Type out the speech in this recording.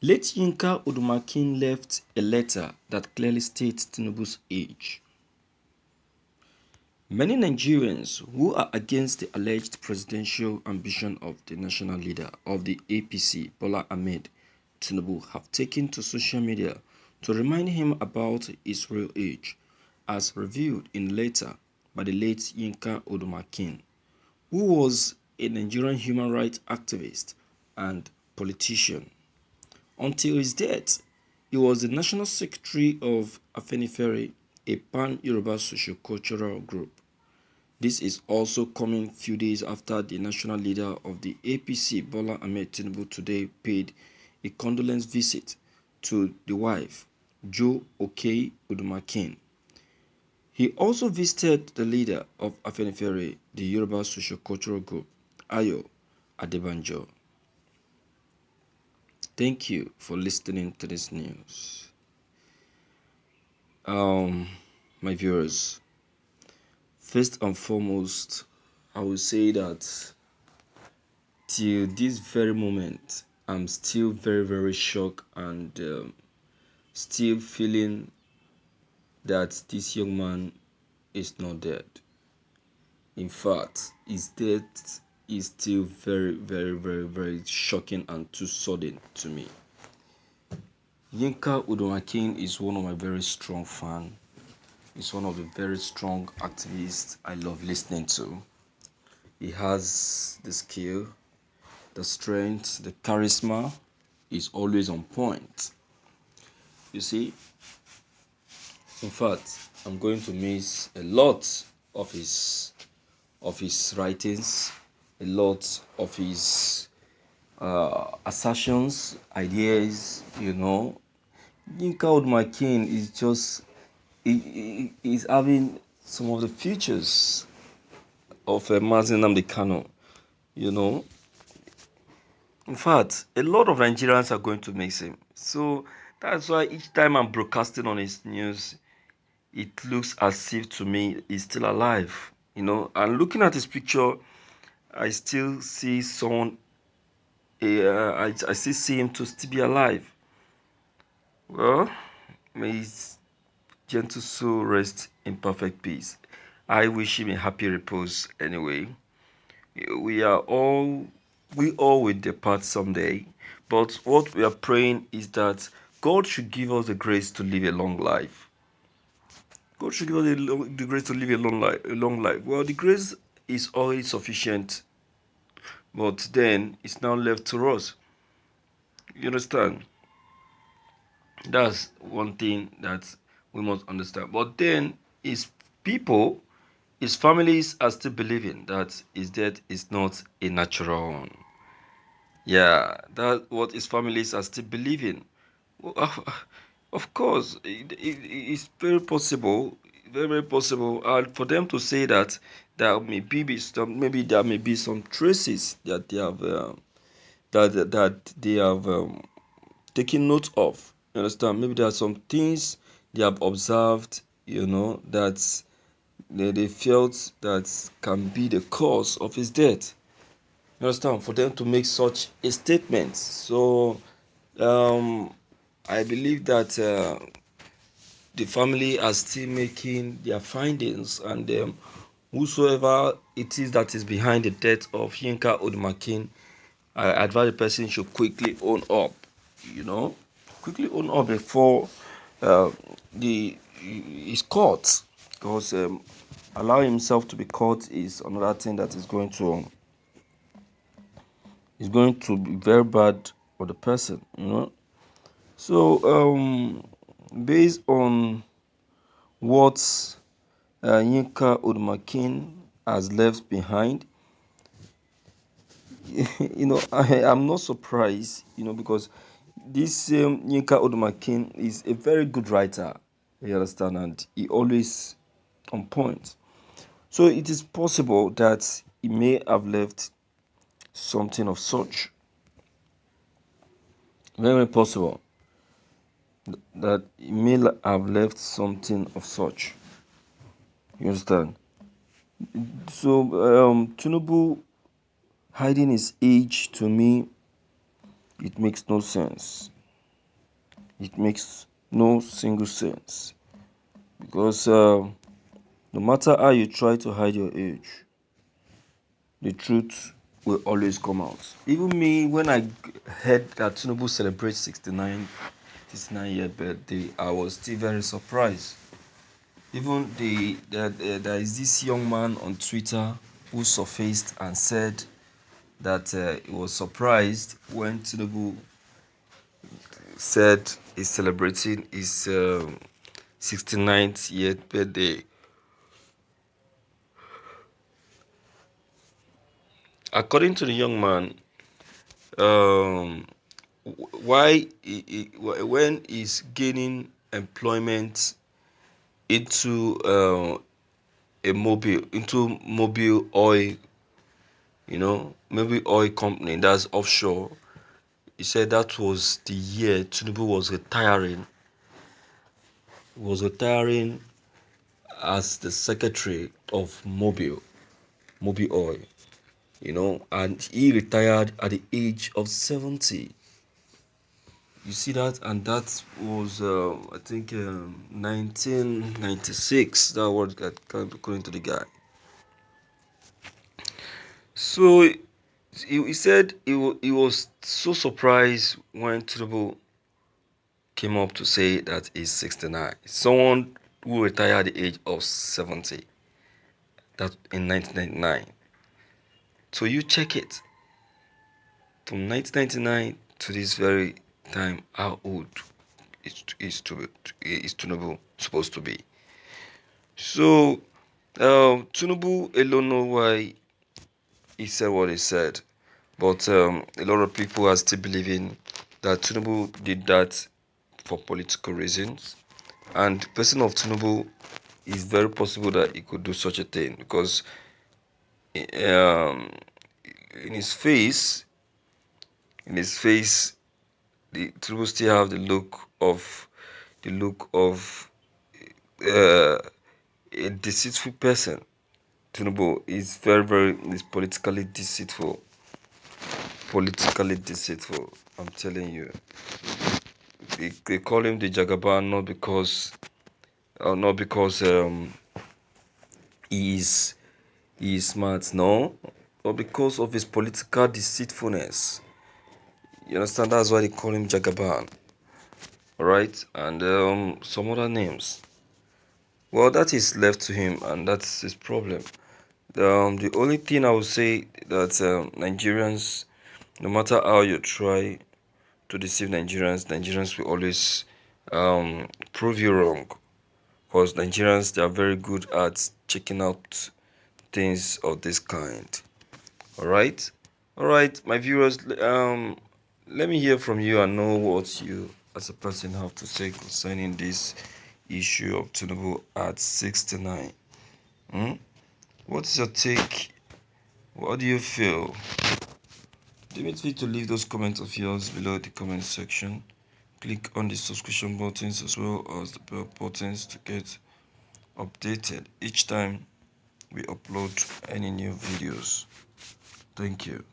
Late Yinka Odumakin left a letter that clearly states Tinubu's age. Many Nigerians who are against the alleged presidential ambition of the national leader of the APC, Bola Ahmed Tinubu, have taken to social media to remind him about his real age, as revealed in a letter by the late Yinka Odumakin, who was a Nigerian human rights activist and politician. Until his death, he was the national secretary of Afenifere, a pan-Yoruba socio-cultural group. This is also coming few days after the national leader of the APC, Bola Ahmed Tinubu, today paid a condolence visit to the wife, Joe Okey Odumakin. He also visited the leader of Afenifere, the Yoruba socio-cultural group, Ayo Adebanjo. Thank you for listening to this news. My viewers, first and foremost, I will say that till this very moment, I'm still very, very shocked and still feeling that this young man is not dead. In fact, his death is still very, very, very, very shocking and too sudden to me. Yinka Odumakin is one of my very strong fans. He's one of the very strong activists I love listening to. He has the skill, the strength, the charisma. Is always on point. You see, in fact, I'm going to miss a lot of his writings, a lot of his assertions, ideas. Yinka Odumakin is just is having some of the features of Mazi Nnamdi Kanu. In fact, a lot of Nigerians are going to miss him. So that's why each time I'm broadcasting on his news, it looks as if to me he's still alive. And looking at his picture, I still see someone. I still see him to still be alive. Well, may his gentle soul rest in perfect peace. I wish him a happy repose anyway. We all will depart someday, but what we are praying is that God should give us the grace to live a long life. God should give us the grace to live a long life. Well, the grace is already sufficient, but then it's now left to us. You understand? That's one thing that we must understand. But then his people, his families are still believing that his death is not a natural one. Yeah, that's what his families are still believing. Well, of course, it's very possible, very, very possible, and for them to say that maybe there may be some traces that they have that they have taken note of. You understand? Maybe there are some things they have observed, that they felt that can be the cause of his death. You understand? For them to make such a statement. So I believe that the family are still making their findings, and whosoever it is that is behind the death of Yinka Odumakin, I advise the person should quickly own up. Quickly own up before the his caught, because allowing himself to be caught is another thing that is going to be very bad for the person. So based on what Yinka Odumakin has left behind, I'm not surprised, because this Yinka Odumakin is a very good writer, you understand, and he always on point. So it is possible that he may have left something of such. Very, very possible that he may have left something of such. You understand? So Tinubu hiding his age, to me, it makes no sense. It makes no single sense because no matter how you try to hide your age, the truth will always come out. Even me, when I heard that Tinubu celebrates 69 year birthday, I was still very surprised. Even there is this young man on Twitter who surfaced and said that he was surprised when Tinubu said he's celebrating his 69th year birthday. According to the young man, um, why when he's gaining employment into into mobile oil, maybe oil company that's offshore. He said that was the year Tinubu was retiring as the secretary of mobile oil, and he retired at the age of 70. You see that, and that was I think 1996. That was according to the guy. So he said he was so surprised when Tinubu came up to say that he's 69. Someone who retired at the age of 70, that in 1999. So you check it from 1999 to this very time. How old is Tinubu supposed to be? So Tinubu alone know why he said what he said, but a lot of people are still believing that Tinubu did that for political reasons, and the person of Tinubu is very possible that he could do such a thing because um, in his face, in his face, the Tinubu still have the look of uh, a deceitful person. Tinubu is very is politically deceitful. I'm telling you, they call him the Jagaban not because he is smart, no, but because of his political deceitfulness. You understand? That's why they call him Jagaban, all right, and some other names. Well, that is left to him, and that's his problem. The only thing I would say that Nigerians, no matter how you try to deceive Nigerians will always prove you wrong. Because Nigerians, they are very good at checking out things of this kind. All right, my viewers. Let me hear from you and know what you, as a person, have to say concerning this issue of Tinubu at 69. Hmm? What is your take? What do you feel? Do you need to leave those comments of yours below the comment section? Click on the subscription buttons as well as the bell buttons to get updated each time we upload any new videos. Thank you.